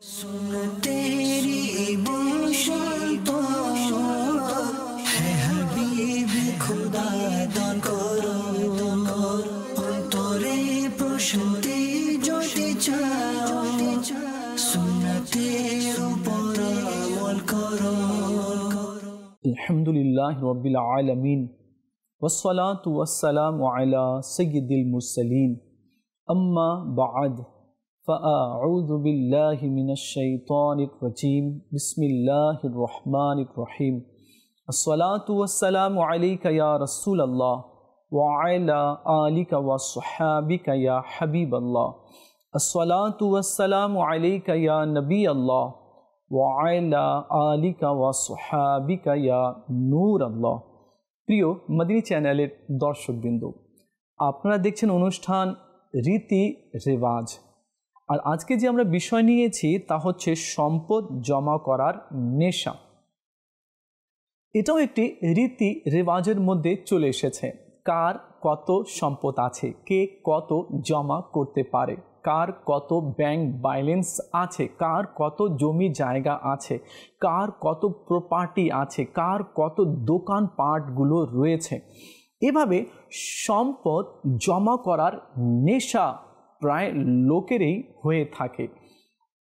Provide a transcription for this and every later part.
सुन तेरी बसंत है हबीब खुदा दान करो অন্তরে প্রশান্তি যদি চাও সুন্নতের উপর আমল করো। আলহামদুলিল্লাহি রাব্বিল আলামিন ওয়াসসালাতু ওয়াসসালামু আলা সাইয়্যিদিল মুরসালিন আম্মা বা'দ فأعوذ بالله من الشيطان الرجيم بسم الله الرحمن الرحيم الصلاة والسلام عليك يا رسول الله وعلى آلك وصحابك يا حبيب الله الصلاة والسلام عليك يا نبي الله وعلى آلك وصحابك يا نور الله। প্রিয় মদিনী চ্যানেলের দর্শকবৃন্দ, আপনারা দেখছেন অনুষ্ঠান রীতি রেওয়াজ। আর আজকে যে আমরা বিষয় নিয়েছি তা হচ্ছে সম্পদ জমা করার নেশা। এটাও একটি রীতি রেওয়াজের মধ্যে চলে এসেছে। কার কত সম্পদ আছে, কে কত জমা করতে পারে, কার কত ব্যাংক ব্যালেন্স আছে, কার কত জমি জায়গা আছে, কার কত প্রপার্টি আছে, কার কত দোকানপাটগুলো রয়েছে। এভাবে সম্পদ জমা করার নেশা প্রায় লোকেরই হয়ে থাকে।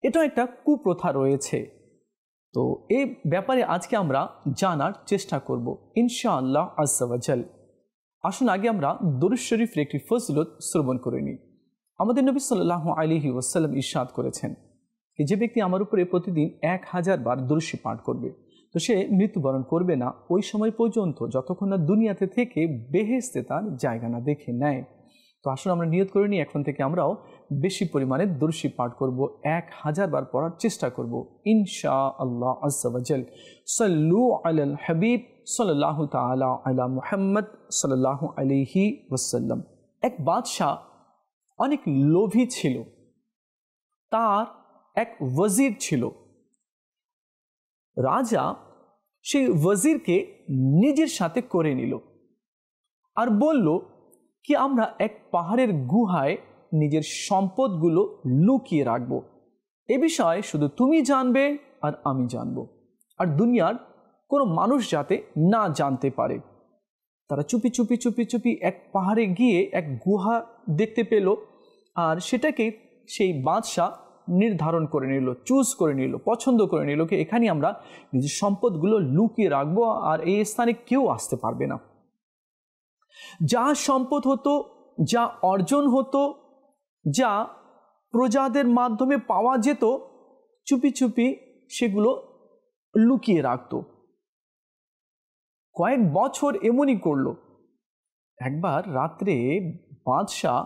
এটা একটা কুপ্রথা রয়েছে। তো এই ব্যাপারে আজকে আমরা জানার চেষ্টা করব ইনশাআল্লাহ আজ্জা ওয়া জাল। আসুন আগে আমরা দরুদ শরীফের একটি ফজিলত শ্রবণ করে নিই। আমাদের নবী সাল্লাল্লাহু আলাইহি ওয়াসাল্লাম ইরশাদ করেছেন যে ব্যক্তি আমার উপরে প্রতিদিন 1000 বার দরুদ শরীফ পাঠ করবে তো সে মৃত্যুবরণ করবে না ওই সময় পর্যন্ত যতক্ষণ না দুনিয়াতে থেকে বেহেশতে তার জায়গা না দেখে নেয়। তো আসলে আমরা নিয়ত করে নিই এখন থেকে আমরাও বেশি পরিমাণে দরুদ শরীফ পাঠ করব, 1000 বার পড়ার চেষ্টা করব ইনশাআল্লাহ আজ্জা ওয়া জাল। সাল্লু আলাল হাবিব সাল্লাল্লাহু তাআলা আলা মুহাম্মদ সাল্লাল্লাহু আলাইহি ওয়াসাল্লাম। এক বাদশাহ অনেক লোভী ছিল। তার এক ওয়াজির ছিল। রাজা সেই ওয়াজিরকে নিজের সাথে করে নিল আর বলল কি আমরা এক পাহাড়ের গুহায় নিজের সম্পদগুলো লুকিয়ে রাখবো। এ বিষয়ে শুধু তুমি জানবে আর আমি জানবো, আর দুনিয়ার কোনো মানুষ যাতে না জানতে পারে। তারা চুপি চুপি চুপি চুপি এক পাহাড়ে গিয়ে এক গুহা দেখতে পেল, আর সেটাকে সেই বাদশাহ নির্ধারণ করে নিল, চুজ করে নিল, পছন্দ করে নিল কি এখানে আমরা নিজের সম্পদগুলো লুকিয়ে রাখবো আর এই স্থানে কেউ আসতে পারবে না। যা সম্পদ হতো, যা অর্জন হতো, যা প্রজাদের মাধ্যমে পাওয়া যেত, চুপি চুপি সেগুলো লুকিয়ে রাখত। কয়েক বছর এমনই করলো। একবার রাত্রে বাদশাহ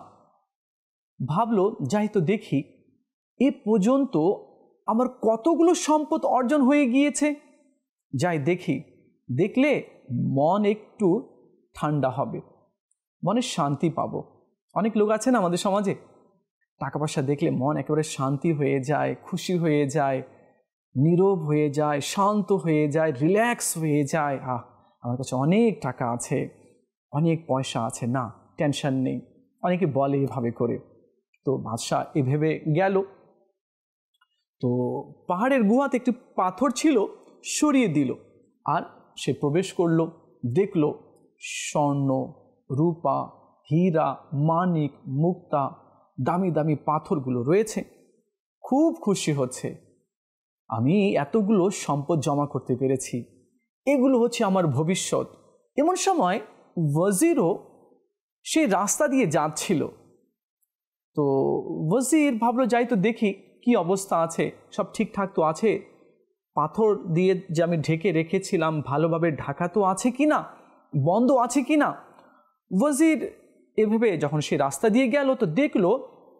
ভাবলো যাই তো দেখি এ পর্যন্ত আমার কতগুলো সম্পদ অর্জন হয়ে গিয়েছে, যাই দেখি, দেখলে মন একটু ঠান্ডা হবে, মনে শান্তি পাবো। অনেক লোক আছেন আমাদের সমাজে টাকা পয়সা দেখলে মন একেবারে শান্তি হয়ে যায়, খুশি হয়ে যায়, নীরব হয়ে যায়, শান্ত হয়ে যায়, রিল্যাক্স হয়ে যায়। আমার কাছে অনেক টাকা আছে, অনেক পয়সা আছে, না টেনশন নেই, অনেকে বলে এভাবে করে। তো বাদশাহ এভাবে গেল। তো পাহাড়ের গুহাতে একটি পাথর ছিল, সরিয়ে দিল আর সে প্রবেশ করলো। দেখলো স্বর্ণ, রূপা, হীরা, মানিক, মুক্তা, দামি দামি পাথরগুলো রয়েছে। খুব খুশি হচ্ছে, আমি এতগুলো সম্পদ জমা করতে পেরেছি, এগুলো হচ্ছে আমার ভবিষ্যৎ। এমন সময় ওয়াজিরও সেই রাস্তা দিয়ে যাচ্ছিল। তো ওয়াজির ভাবলো যাই তো দেখি কি অবস্থা আছে, সব ঠিকঠাক তো আছে, পাথর দিয়ে যে আমি ঢেকে রেখেছিলাম ভালোভাবে ঢাকা তো আছে কি না, বন্ধ আছে কি না। ওয়াজির এভাবে যখন সে রাস্তা দিয়ে গেল তো দেখলো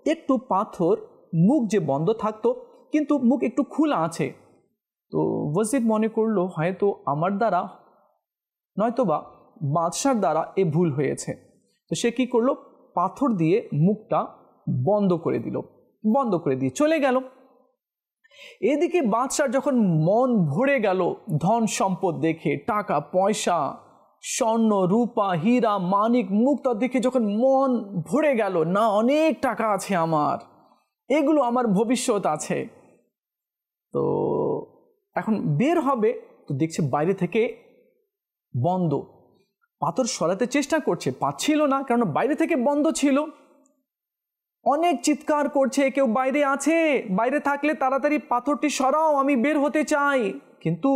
একটু পাথর মুখ যে বন্ধ থাকতো কিন্তু মুখ একটু খোলা আছে। তো ওয়াজির মনে করলো হয়তো আমার দ্বারা নয়তোবা বাদশার দ্বারা এ ভুল হয়েছে। তো সে কি করলো, পাথর দিয়ে মুখটা বন্ধ করে দিল, বন্ধ করে দিয়ে চলে গেল। এদিকে বাদশার যখন মন ভরে গেল ধন সম্পদ দেখে, টাকা পয়সা, স্বর্ণ, রূপা, হীরা, মানিক, মুক্তা দেখে যখন মন ভরে গেল, না অনেক টাকা আছে আমার, এগুলো আমার ভবিষ্যৎ আছে, তো এখন বের হবে, তো দেখছে বাইরে থেকে বন্ধ। পাথর সরাতে চেষ্টা করছে, পাচ্ছিল না, কারণ বাইরে থেকে বন্ধ ছিল। অনেক চিৎকার করছে, কেউ বাইরে আছে, বাইরে থাকলে তাড়াতাড়ি পাথরটি সরাও, আমি বের হতে চাই। কিন্তু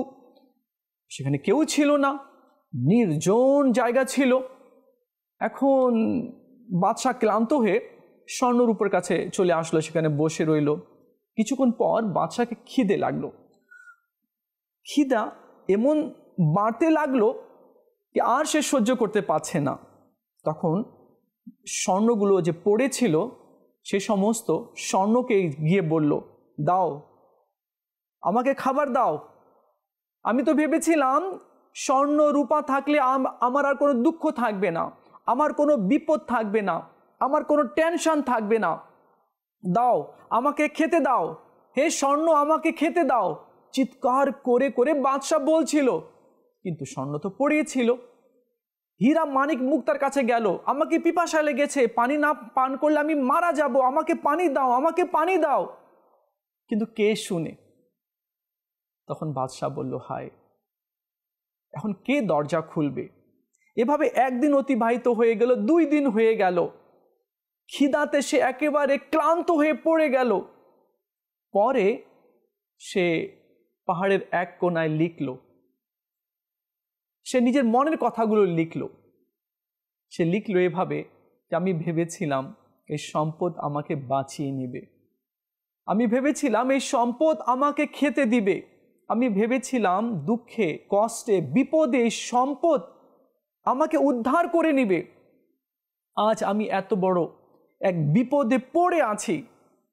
সেখানে কেউ ছিল না, নির্জন জায়গা ছিল। এখন বাদশাহ ক্লান্ত হয়ে স্বর্ণরূপের কাছে চলে আসলো, সেখানে বসে রইল। কিছুক্ষণ পর বাদশাকে খিদে লাগলো। খিদা এমন বাড়তে লাগলো যে আর সে সহ্য করতে পারছে না। তখন স্বর্ণগুলো যে পড়েছিল সে সমস্ত স্বর্ণকে গিয়ে বলল, দাও, আমাকে খাবার দাও। আমি তো ভেবেছিলাম স্বর্ণ রূপা থাকলে আমার আর কোনো দুঃখ থাকবে না, আমার কোনো বিপদ থাকবে না, আমার কোনো টেনশন থাকবে না। দাও, আমাকে খেতে দাও, হে স্বর্ণ আমাকে খেতে দাও। চিৎকার করে করে বাদশাহ বলছিল, কিন্তু স্বর্ণ তো পড়িয়েছিল। হীরা মানিক মুক্তার কাছে গেল, আমাকে পিপাসা লেগেছে, পানি না পান করলে আমি মারা যাব, আমাকে পানি দাও, আমাকে পানি দাও। কিন্তু কে শুনে? তখন বাদশাহ বলল, হায়, এখন কে দরজা খুলবে? এভাবে একদিন অতিবাহিত হয়ে গেল, 2 দিন হয়ে গেল। খিদাতে সে একেবারে ক্লান্ত হয়ে পড়ে গেল। পরে সে পাহাড়ের এক কোনায় লিখল, সে নিজের মনের কথাগুলো লিখল। সে লিখল এভাবে যে, আমি ভেবেছিলাম এই সম্পদ আমাকে বাঁচিয়ে নেবে, আমি ভেবেছিলাম এই সম্পদ আমাকে খেতে দিবে, আমি ভেবেছিলাম দুঃখে কষ্টে বিপদে এই সম্পদ আমাকে উদ্ধার করে নিবে। আজ আমি এত বড় এক বিপদে পড়ে আছি,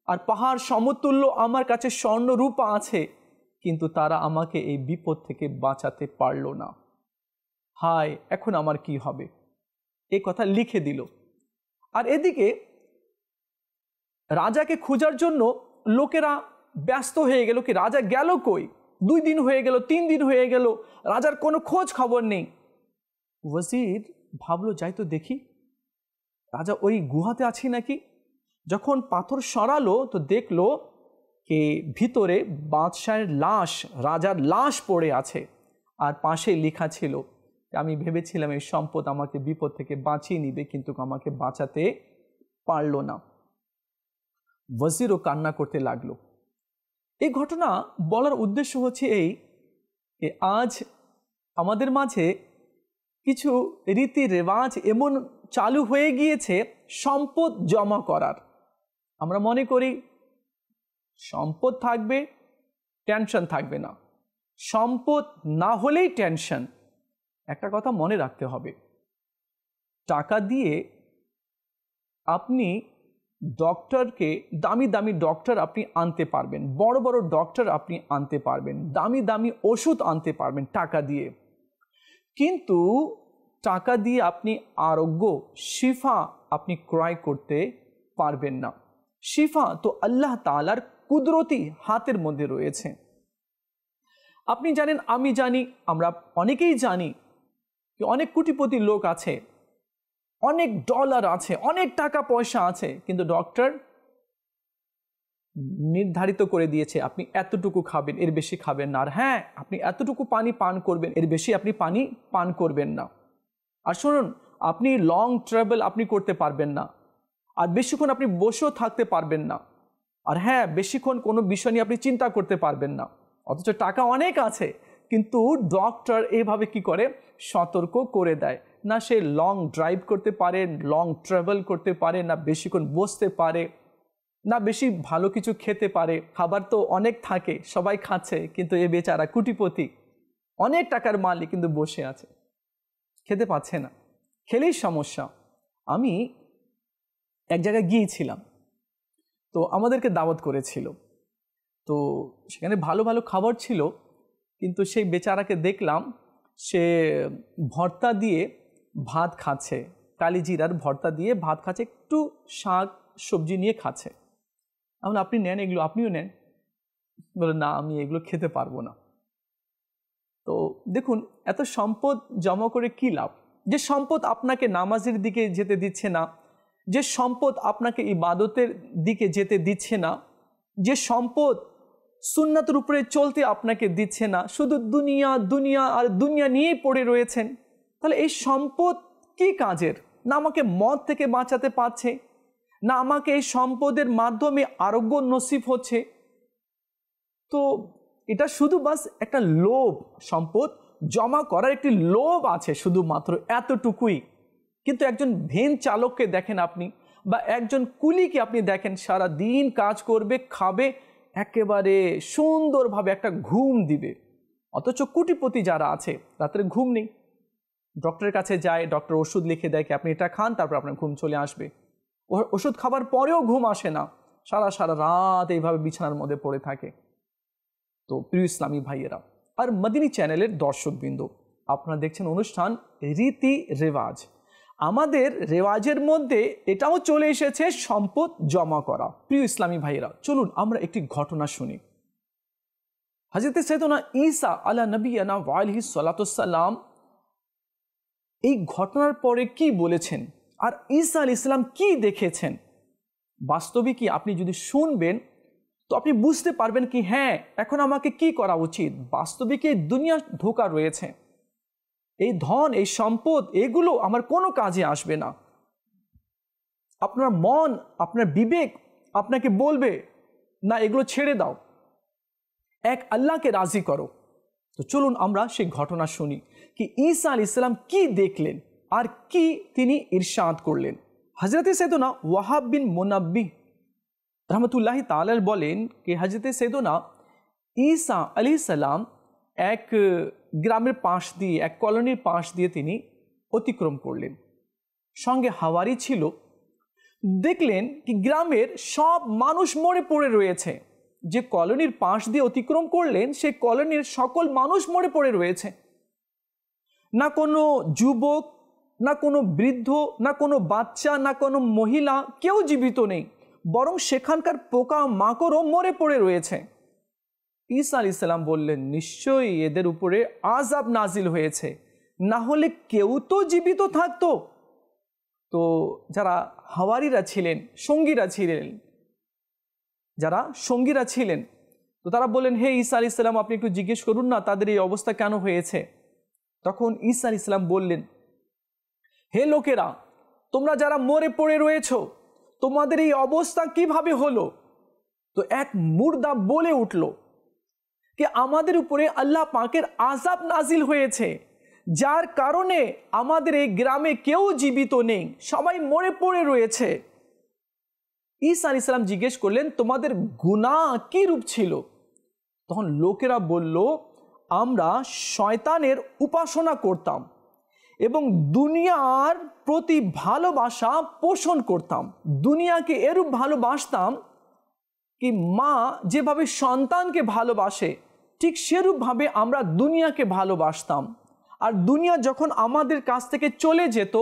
আর পাহাড় সমতুল্য আমার কাছে স্বর্ণ রূপা আছে, কিন্তু তারা আমাকে এই বিপদ থেকে বাঁচাতে পারল না। হায়, এখন আমার কি হবে? এই কথা লিখে দিল। আর এদিকে রাজাকে খোঁজার জন্য লোকেরা ব্যস্ত হয়ে গেল, কি রাজা গেল কই? 2 দিন হয়ে গেল, 3 দিন হয়ে গেল, রাজার কোনো খোঁজ খবর নেই। ওয়াজির ভাবলো, যাই তো দেখি রাজা ওই গুহাতে আছে নাকি। যখন পাথর সরালো তো দেখলো যে ভিতরে বাদশাহের লাশ, রাজার লাশ পড়ে আছে, আর পাশে লেখা ছিল, আমি ভেবেছিলাম এই সম্পদ আমাকে বিপদ থেকে বাঁচিয়ে নিবে, কিন্তু আমাকে বাঁচাতে পারল না। ওয়াজিরও কান্না করতে লাগলো। এই ঘটনা বলার উদ্দেশ্য হচ্ছে এই, আজ আমাদের মাঝে কিছু রীতি রেওয়াজ এমন চালু হয়ে গিয়েছে সম্পদ জমা করার। আমরা মনে করি সম্পদ থাকবে, টেনশন থাকবে না, সম্পদ না হলেই টেনশন। একটা কথা মনে রাখতে হবে, টাকা দিয়ে আপনি ডক্টরকে, দামি দামি ডক্টর আপনি আনতে পারবেন, বড় বড় ডক্টর আপনি আনতে পারবেন, দামি দামি ওষুধ আনতে পারবেন টাকা দিয়ে, কিন্তু টাকা দিয়ে আপনি আরোগ্য, শিফা আপনি ক্রয় করতে পারবেন না। শিফা তো আল্লাহ তাআলার কুদরতি হাতের মধ্যে রয়েছে। আপনি জানেন, আমি জানি, আমরা অনেকেই জানি যে অনেক কোটিপতি লোক আছে, অনেক ডলার আছে, অনেক টাকা পয়সা আছে, কিন্তু ডক্টর নির্ধারিত করে দিয়েছে আপনি এতটুকু খাবেন, এর বেশি খাবেন না, আর হ্যাঁ আপনি এতটুকু পানি পান করবেন, এর বেশি আপনি পানি পান করবেন না। আর শুনুন, আপনি লং ট্রাভেল আপনি করতে পারবেন না, আর বেশিক্ষণ আপনি বসেও থাকতে পারবেন না, আর হ্যাঁ বেশিক্ষণ কোনো বিষয় নিয়ে আপনি চিন্তা করতে পারবেন না। অথচ টাকা অনেক আছে, কিন্তু ডক্টর এইভাবে কি করে, সতর্ক করে দেয় না। সে লং ড্রাইভ করতে পারে, লং ট্রাভেল করতে পারে না, বেশিক্ষণ বসতে পারে না, বেশি ভালো কিছু খেতে পারে। খাবার তো অনেক থাকে, সবাই খাচ্ছে, কিন্তু এ বেচারা কোটিপতি, অনেক টাকার মালিক, কিন্তু বসে আছে, খেতে পাচ্ছে না, খেলেই সমস্যা। আমি এক জায়গায় গিয়েছিলাম, তো আমাদেরকে দাওয়াত করেছিল, তো সেখানে ভালো ভালো খাবার ছিল, কিন্তু সেই বেচারাকে দেখলাম সে ভর্তা দিয়ে ভাত খাচ্ছে, কালিজিরার ভর্তা দিয়ে ভাত খাচ্ছে, একটু শাক সবজি নিয়ে খাচ্ছে। আমি আপনি নেন এগুলো, আপনিও নেন। বলে না, আমি এগুলো খেতে পারবো না। তো দেখুন, এত সম্পদ জমা করে কি লাভ? যে সম্পদ আপনাকে নামাজের দিকে যেতে দিচ্ছে না, যে সম্পদ আপনাকে ইবাদতের দিকে যেতে দিচ্ছে না, যে সম্পদ সুন্নাতের উপরে চলতে আপনাকে দিচ্ছে না, শুধু দুনিয়া দুনিয়া আর দুনিয়া নিয়েই পড়ে রয়েছেন, তাহলে এই সম্পদ কি কাজের? না আমাকে মদ থেকে বাঁচাতে পারছে, না আমাকে এই সম্পদের মাধ্যমে আরোগ্য নসিব হচ্ছে। তো এটা শুধু বাস একটা লোভ, সম্পদ জমা করার একটি লোভ আছে শুধুমাত্র, এতটুকুই। কিন্তু একজন ভ্যান চালককে দেখেন আপনি, বা একজন কুলিকে আপনি দেখেন, সারা দিন কাজ করবে, খাবে, একেবারে সুন্দরভাবে একটা ঘুম দিবে। অথচ কোটিপতি যারা আছে রাত্রে ঘুম নেই, ডক্টরের কাছে যায়, ডক্টর ওষুধ লিখে দেয় কি আপনি এটা খান, তারপর আপনার ঘুম চলে আসবে। ওষুধ খাবার পরেও ঘুম আসে না, সারা রাত এইভাবে বিছানার মধ্যে পড়ে থাকে। তো প্রিয় ইসলামী ভাইয়েরা আর মদিনী চ্যানেলের দর্শকবৃন্দ, আপনারা দেখছেন অনুষ্ঠান রীতি রেওয়াজ। আমাদের রেওয়াজের মধ্যে এটাও চলে এসেছে সম্পদ জমা করা। প্রিয় ইসলামী ভাইয়েরা, চলুন আমরা একটি ঘটনা শুনি। হযরত সৈয়দনা ঈসা আলা নবিয়ানা ওয়া আলাইহিস সালাতুস সালাম এই ঘটনার পরে কি বলেছেন, আর ঈসা আলাইহিস সালাম কি দেখেছেন, বাস্তবে কি আপনি যদি শুনবেন তো আপনি বুঝতে পারবেন কি হ্যাঁ, এখন আমাকে কি করা উচিত। বাস্তবিক এই দুনিয়া ধোঁকা রয়েছে, এই ধন, এই সম্পদ, এগুলো আমার কোনো কাজে আসবে না। আপনার মন, আপনার বিবেক আপনাকে বলবে না, এগুলো ছেড়ে দাও, এক আল্লাহকে রাজি করো। তো চলুন আমরা সেই ঘটনা শুনি কি ঈসা আলাইহিস সালাম কি দেখলেন আর কি তিনি ইরশাদ করলেন। হযরত সৈয়দনা ওয়াহাব বিন মুনাব্বিহ রহমতুল্লাহি তাআলা বলেন कि हज़रत सैयदना ঈসা আলাইহিস সালাম এক গ্রামের পাশ দিয়ে, এক কলোনির পাশ দিয়ে তিনি অতিক্রম করলেন। সঙ্গে হাওয়ারি ছিল। দেখলেন কি গ্রামের সব মানুষ মরে পড়ে রয়েছে। যে কলোনির পাশ দিয়ে অতিক্রম করলেন সেই কলোনির সকল মানুষ মরে পড়ে রয়েছে। না কোনো যুবক, না কোনো বৃদ্ধ, না কোনো বাচ্চা, না কোনো মহিলা, কেউ জীবিত নেই, বরং সেখানকার পোকা মাকড়ও মরে পড়ে রয়েছে। ঈসা আলাইহিস সালাম বললেন, নিশ্চয়ই এদের উপরে আযাব নাজিল হয়েছে, না হলে কেউ তো জীবিত থাকতো। তো যারা হাওয়ারিরা ছিলেন, যারা সঙ্গীরা ছিলেন, তো তারা বললেন, হে ঈসা আলাইহিস সালাম, আপনি একটু জিজ্ঞেস করুন না তাদের এই অবস্থা কেন হয়েছে। তখন ঈসা আলাইহিস সালাম বললেন, হে লোকেরা, তোমরা যারা মরে পড়ে রয়েছো, তোমাদের এই অবস্থা কিভাবে হলো? তো এক মুর্দা বলে উঠল कि আমাদের উপরে আল্লাহ পাকের আযাব নাজিল হয়েছে, যার কারণে আমাদের এই গ্রামে কেউ জীবিত নেই, সবাই মরে পড়ে রয়েছে। ঈসা আলাইহিস সালাম জিজ্ঞেস করলেন, তোমাদের গুনাহ কি রূপ ছিল? তখন লোকেরা বলল, আমরা শয়তানের উপাসনা করতাম এবং দুনিয়ার প্রতি ভালোবাসা পোষণ করতাম। দুনিয়াকে এরূপ ভালোবাসতাম কি মা যেভাবে সন্তানকে ভালোবাসে, ঠিক সেরূপভাবে আমরা দুনিয়াকে ভালোবাসতাম। আর দুনিয়া যখন আমাদের কাছ থেকে চলে যেত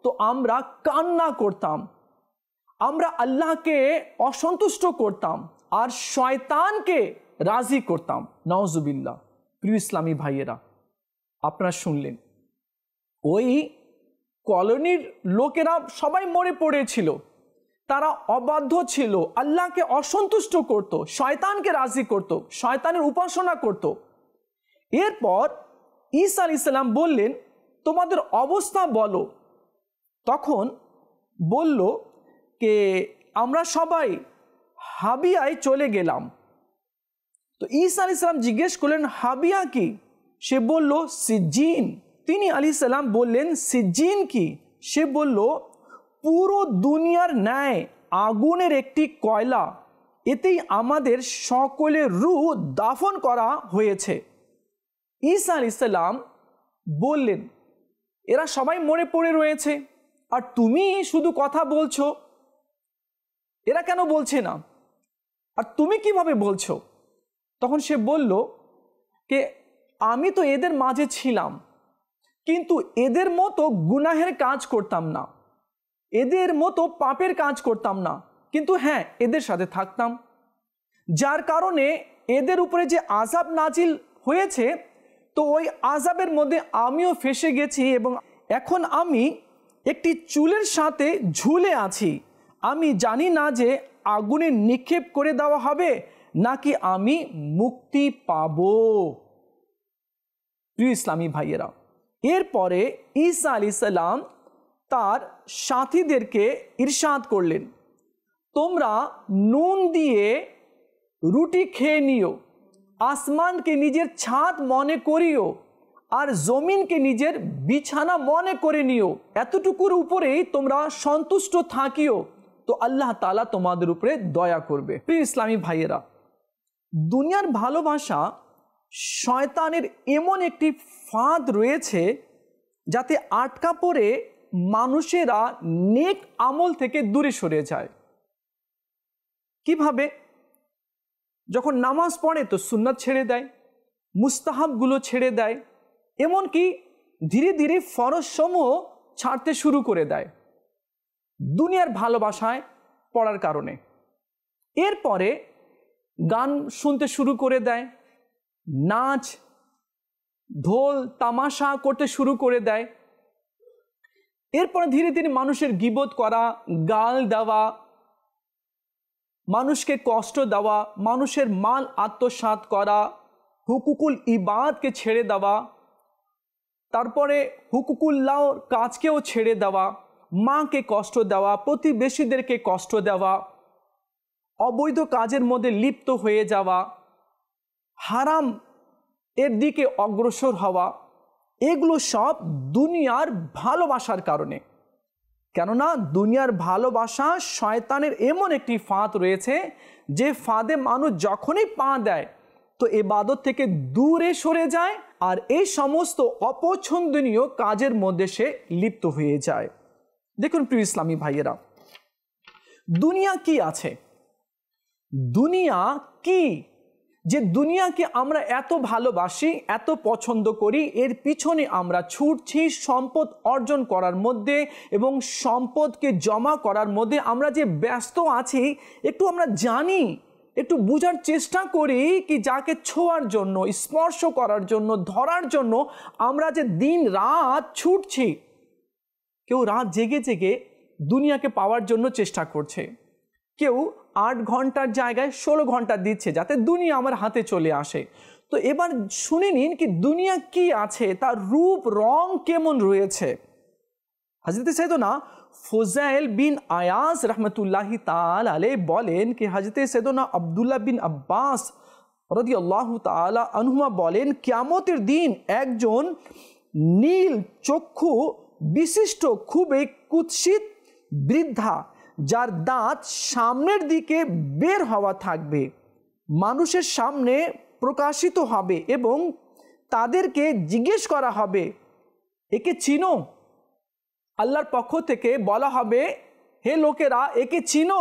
তো আমরা কান্না করতাম, আমরা আল্লাহকে অসন্তুষ্ট করতাম আর শয়তানকে রাজি করতাম। নাউজুবিল্লাহ। প্রিয় ইসলামী ভাইয়েরা, আপনারা শুনলেন, ওই কলোনির লোকেরা সবাই মরে পড়েছিল, তারা অবাধ্য ছিল, আল্লাহকে অসন্তুষ্ট করত, শয়তানকে রাজি করত, শয়তানের উপাসনা করত। এরপর ঈসা আলাইহিস সালাম বললেন, তোমাদের অবস্থা বলো। তখন বলল যে আমরা সবাই হাবিয়ায় চলে গেলাম। তো ঈসা আলাইহিস সালাম জিজ্ঞেস করলেন, হাবিয়া কি? সে বলল, সিজ্জিন। তিনি আলাইহিস সালাম বললেন, সিজ্জিন কি? সে বলল, পুরো দুনিয়ার ন্যায় আগুনের একটি কয়লা, এতেই আমাদের সকলের রূহ দাফন করা হয়েছে। ঈসা আলাইহিস সালাম বললেন, এরা সবাই মরে পড়ে রয়েছে আর তুমি শুধু কথা বলছো, এরা কেন বলছে না, আর তুমি কিভাবে বলছো? তখন সে বলল যে আমি তো এদের মাঝে ছিলাম, কিন্তু এদের মতো গুনাহের কাজ করতাম না, এদের মতো পাপের কাজ করতাম না, কিন্তু হ্যাঁ এদের সাথে থাকতাম, যার কারণে এদের উপরে যে আযাব নাজিল হয়েছে তো ওই আযাবের মধ্যে আমিও ফেসে গেছি এবং এখন আমি একটি চুলের সাথে ঝুলে আছি। আমি জানি না যে আগুনে নিক্ষেপ করে দেওয়া হবে নাকি আমি মুক্তি পাব? প্রিয় ইসলামী ভাইয়েরা, এরপরে ঈসা আলাইহিস সালাম তার সাথীদেরকে ইরশাদ করলেন, তোমরা নুন দিয়ে রুটি খেয়ে নিও, আসমানকে নিজের ছাদ মনে করিও, আর জমিনকে নিজের বিছানা মনে করে নিও, এতটুকুর উপরেই তোমরা সন্তুষ্ট থাকিও, তো আল্লাহ তাআলা তোমাদের উপরে দয়া করবে। প্রিয় ইসলামী ভাইয়েরা, দুনিয়ার ভালোবাসা শয়তানের এমন একটি ফাঁদ রয়েছে যাতে আটকা পড়ে মানুষেরা নেক আমল থেকে দূরে সরে যায়। কিভাবে? যখন নামাজ পড়ে তো সুন্নাত ছেড়ে দেয়, মুস্তাহাবগুলো ছেড়ে দেয়, এমনকি ধীরে ধীরে ফরজসমূহ ছাড়তে শুরু করে দেয় দুনিয়ার ভালোবাসায় পড়ার কারণে। এরপরে গান শুনতে শুরু করে দেয়, নাচ ঢোল তামাশা করতে শুরু করে দেয়। এরপরে ধীরে ধীরে মানুষের গীবত করা, গাল দেওয়া, মানুষকে কষ্ট দেওয়া, মানুষের মাল আত্মসাৎ করা, হুকুকুল ইবাদকে ছেড়ে দেওয়া, তারপরে হুকুকুল্লাহর কাজকেও ছেড়ে দেওয়া, মাকে কষ্ট দেওয়া, প্রতিবেশীদেরকে কষ্ট দেওয়া, অবৈধ কাজের মধ্যে লিপ্ত হয়ে যাওয়া, হারাম এর দিকে অগ্রসর হওয়া, এগুলো সব দুনিয়ার ভালোবাসার কারণে। কেননা দুনিয়ার ভালোবাসা শয়তানের এমন একটি ফাঁদ রয়েছে যে ফাঁদে মানুষ যখনই পা দেয় তো ইবাদত থেকে দূরে সরে যায় আর এই সমস্ত অপছন্দনীয় কাজের মধ্যে সে লিপ্ত হয়ে যায়। দেখুন প্রিয় ইসলামী ভাইয়েরা, দুনিয়া কি আছে? দুনিয়া কি যে দুনিয়াকে আমরা এত ভালোবাসি, এত পছন্দ করি, এর পিছনে আমরা ছুটছি সম্পদ অর্জন করার মধ্যে এবং সম্পদকে জমা করার মধ্যে আমরা যে ব্যস্ত আছি, একটু আমরা জানি, একটু বোঝার চেষ্টা করি কি যাকে ছোঁয়ার জন্য, স্পর্শ করার জন্য, ধরার জন্য আমরা যে দিন রাত ছুটছি। কেউ রাত জেগে জেগে দুনিয়াকে পাওয়ার জন্য চেষ্টা করছে, কেউ 8 ঘন্টার জায়গায় 16 ঘন্টা দিচ্ছে যাতে দুনিয়া আমার হাতে চলে আসে। তো এবার শুনে নিন কি দুনিয়া কি আছে, তার রূপ রং কেমন রয়েছে। হযরত সাইয়েদনা ফুজাইল বিন আয়াজ রহমতুল্লাহি তাআলা আলাইহি বলেন কি হযরত সাইয়েদনা আব্দুল্লাহ বিন আব্বাস রাদিয়াল্লাহু তাআলা আনহুমা বলেন, কিয়ামতের দিন একজন নীল চক্ষু বিশিষ্ট খুবই কুৎসিত বৃদ্ধা, যার দাঁত সামনের দিকে বের হওয়া থাকবে, মানুষের সামনে প্রকাশিত হবে এবং তাদেরকে জিজ্ঞেস করা হবে, একে চিনো? আল্লাহর পক্ষ থেকে বলা হবে, হে লোকেরা, একে চিনো?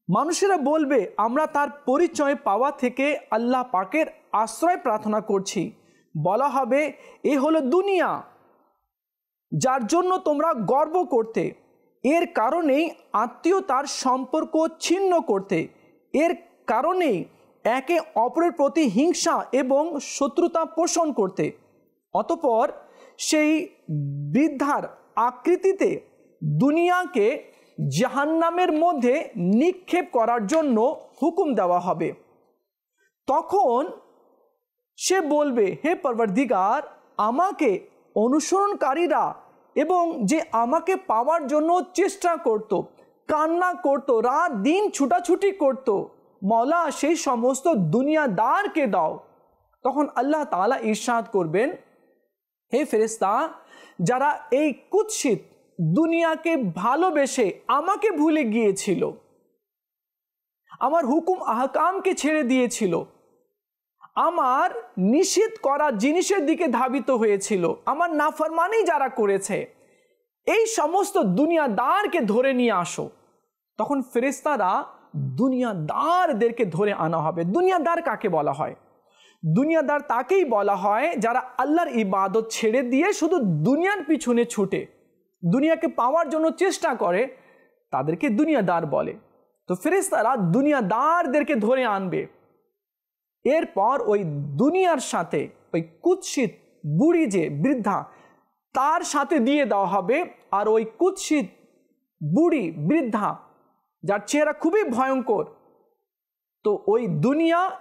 মানুষেরা বলবে, আমরা তার পরিচয় পাওয়া থেকে আল্লাহ পাকের আশ্রয় প্রার্থনা করছি। বলা হবে, এ হলো দুনিয়া, যার জন্য তোমরা গর্ব করতে, এর কারণেই আত্মীয়তার সম্পর্ক ছিন্ন করতে, এর কারণেই একে অপরের প্রতি হিংসা এবং শত্রুতা পোষণ করতে। অতঃপর সেই বৃদ্ধার আকৃতিতে দুনিয়াকে জাহান্নামের মধ্যে নিক্ষেপ করার জন্য হুকুম দেওয়া হবে। তখন সে বলবে, হে পরবর্তীগার, আমাকে অনুসরণকারীরা এবং যে আমাকে পাওয়ার জন্য চেষ্টা করত, কান্না করত, রাত দিন ছুটাছুটি করত, মওলা সেই সমস্ত দুনিয়াদারকে দাও। তখন আল্লাহ তাআলা ইরশাদ করবেন, হে ফেরেশতা, যারা এই কুৎসিত দুনিয়াকে ভালোবেসে আমাকে ভুলে গিয়েছিল, আমার হুকুম আহকামকে ছেড়ে দিয়েছিল, আমার নিষেধ করা জিনিসের দিকে ধাবিত হয়েছিল, আমার নাফরমানি যারা করেছে, এই সমস্ত দুনিয়াদারকে ধরে নিয়ে আসো। তখন ফেরেশতারা দুনিয়াদারদেরকে ধরে আনা হবে। দুনিয়াদার কাকে বলা হয়? দুনিয়াদার তাকেই বলা হয় যারা আল্লাহর ইবাদত ছেড়ে দিয়ে শুধু দুনিয়ার পিছনে ছুটে, দুনিয়াকে পাওয়ার জন্য চেষ্টা করে, তাদেরকে দুনিয়াদার বলে। তো ফেরেশতারা দুনিয়াদারদেরকে ধরে আনবে। এরপর ওই দুনিয়ার সাথে ওই কুৎসিত বুড়ি যে বৃদ্ধা, তার সাথে দিয়ে দেওয়া হবে। আর ওই কুৎসিত বুড়ি বৃদ্ধা, যার চেহারা খুবই ভয়ঙ্কর, তো ওই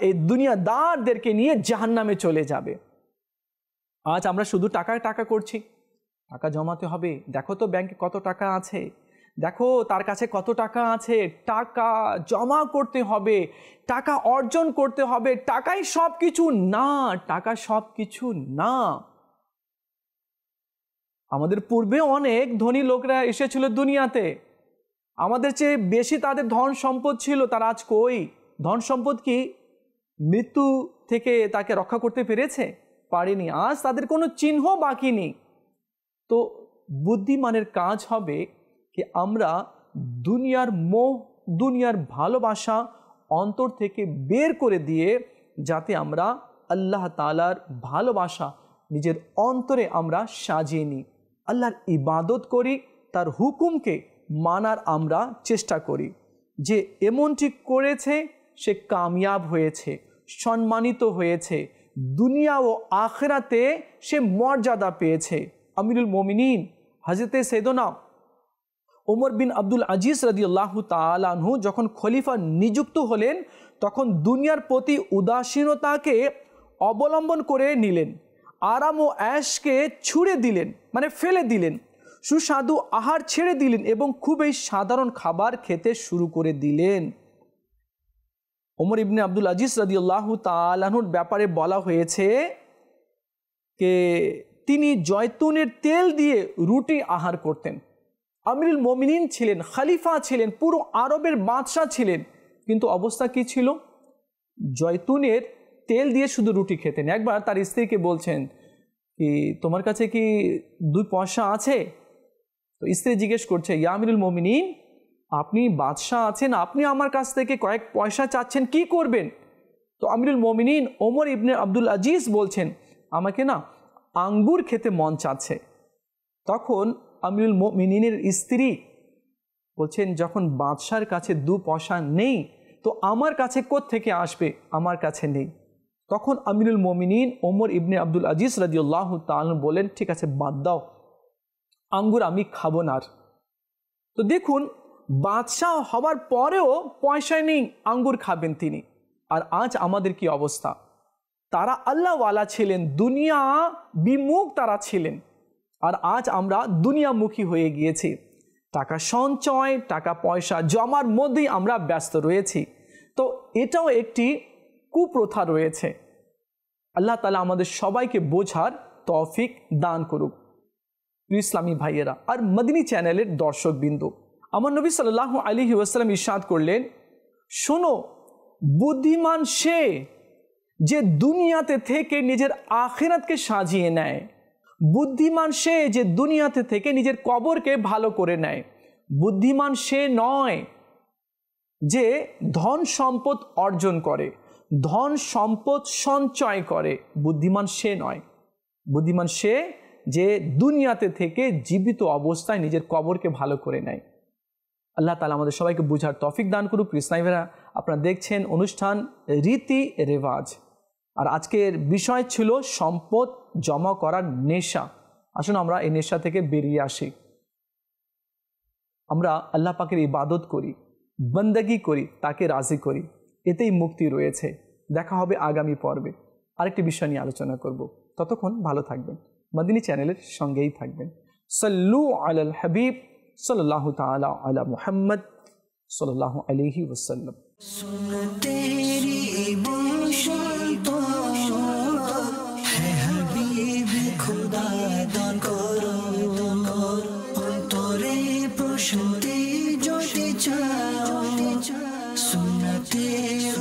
এই দুনিয়াদারদেরকে নিয়ে জাহান্নামে চলে যাবে। আজ আমরা শুধু টাকা করছি, টাকা জমাতে হবে, দেখো তো ব্যাংকে কত টাকা আছে, দেখো তার কাছে কত টাকা আছে, টাকা জমা করতে হবে, টাকা অর্জন করতে হবে, টাকাই সব কিছু না, টাকা সব কিছু না। আমাদের পূর্বে অনেক ধনী লোকরা এসেছিল দুনিয়াতে, আমাদের চেয়ে বেশি তাদের ধন সম্পদ ছিল, তারা আজ কই? ধন সম্পদ কি মৃত্যু থেকে তাকে রক্ষা করতে পেরেছে? পারেনি। আজ তাদের কোনো চিহ্ন বাকি নেই। তো বুদ্ধিমানের কাজ হবে কি আমরা দুনিয়ার মোহ, দুনিয়ার ভালোবাসা অন্তর থেকে বের করে দিয়ে যাতে আমরা আল্লাহ তাআলার ভালোবাসা নিজের অন্তরে আমরা সাজিয়ে নিই, আল্লাহর ইবাদত করি, তার হুকুমকে মানার আমরা চেষ্টা করি। যে এমনটি করেছে সে কামিয়াব হয়েছে, সম্মানিত হয়েছে, দুনিয়া ও আখিরাতে সে মর্যাদা পেয়েছে। আমিরুল মোমিনিন হযরতে সৈয়দনা ওমর বিন আব্দুল আজিজ রাদিয়াল্লাহু তাআলা আনহু যখন খলিফা নিযুক্ত হলেন তখন দুনিয়ার প্রতি উদাসীনতাকে অবলম্বন করে নিলেন, আরাম ও ऐशকে ছুঁড়ে দিলেন, মানে ফেলে দিলেন, সুস্বাদু আহার ছেড়ে দিলেন এবং খুবই সাধারণ খাবার খেতে শুরু করে দিলেন। ওমর ইবনে আব্দুল আজিজ রাদিয়াল্লাহু তাআলা আনহুর ব্যাপারে বলা হয়েছে যে তিনি জয়তুনের তেল দিয়ে রুটি আহার করতেন। আমিরুল মোমিনিন ছিলেন, খলিফা ছিলেন, পুরো আরবের বাদশাহ ছিলেন, কিন্তু অবস্থা কি ছিল? জয়তুনের তেল দিয়ে শুধু রুটি খেতেন। একবার তার স্ত্রীকে বলছেন কি তোমার কাছে কি 2 পয়সা আছে? তো স্ত্রী জিজ্ঞেস করছে, ইয়া আমিরুল মোমিনিন, আপনি বাদশাহ আছেন, আপনি আমার কাছ থেকে কয়েক পয়সা চাচ্ছেন, কি করবেন? তো আমিরুল মোমিনিন ওমর ইবনে আব্দুল আজিজ বলছেন আমাকে না আঙ্গুর খেতে মন চাচ্ছে। তখন আমিরুল মোমিনিনের স্ত্রী বলছেন যখন বাদশার কাছে 2 পয়সা নেই তো আমার কাছে কোত্থেকে আসবে? আমার কাছে নেই। তখন আমিরুল মোমিনিন ওমর ইবনে আব্দুল আজিজ রাদিয়াল্লাহু তাআলা বলেন ঠিক আছে বাদ দাও, আঙ্গুর আমি খাবো না। তো দেখুন বাদশাহ হওয়ার পরেও পয়সা নেই, আঙ্গুর খাবেন তিনি। আর আজ আমাদের কি অবস্থা? তারা আল্লাহওয়ালা ছিলেন, দুনিয়া বিমুখ তারা ছিলেন, আর আজ আমরা দুনিয়ামুখী হয়ে গিয়েছি। টাকা সঞ্চয়, টাকা পয়সা জমার মধ্যেই আমরা ব্যস্ত রয়েছি। তো এটাও একটি কুপ্রথা রয়েছে। আল্লাহ তাআলা আমাদের সবাইকে বোঝার তৌফিক দান করুক। ইসলামী ভাইয়েরা আর মদিনী চ্যানেলের দর্শকবৃন্দ, আমার নবী সাল্লাল্লাহু আলাইহি ওয়াসাল্লাম ইরশাদ করলেন, শোনো বুদ্ধিমান সে যে দুনিয়াতে থেকে নিজের আখিরাতকে সাজিয়ে নেয়, বুদ্ধিমান সে যে দুনিয়াতে থেকে নিজের কবরকে ভালো করে নেয়। বুদ্ধিমান সে নয় যে ধন সম্পদ অর্জন করে, ধন সম্পদ সঞ্চয় করে, বুদ্ধিমান সে নয়। বুদ্ধিমান সে যে দুনিয়াতে থেকে জীবিত অবস্থায় নিজের কবরকে ভালো করে নেয়। আল্লাহ তাআলা আমাদের সবাইকে বুঝার তৌফিক দান করুক। কৃষ্ণাইভেরা আপনারা দেখছেন অনুষ্ঠান রীতি রেওয়াজ, আর আজকের বিষয় ছিল সম্পদ জমা করার নেশা। আসুন আমরা এই নেশা থেকে বেরিয়ে আসি, আমরা আল্লাহ পাকের ইবাদত করি, বন্দেগী করি, তাকে রাজি করি, এতেই মুক্তি রয়েছে। দেখা হবে আগামী পর্বে, আরেকটি বিষয় নিয়ে আলোচনা করব। ততক্ষণ ভালো থাকবেন, মদিনী চ্যানেলের সঙ্গেই থাকবেন। সাল্লু আলাল হাবিব সাল্লাল্লাহু তাআলা আলা মুহাম্মদ সাল্লাল্লাহু আলাইহি ওয়াসাল্লাম। तेरी बसंत है हबीब खुदा दान करो, অন্তরে প্রশান্তি যদি চাও, সুন্নতের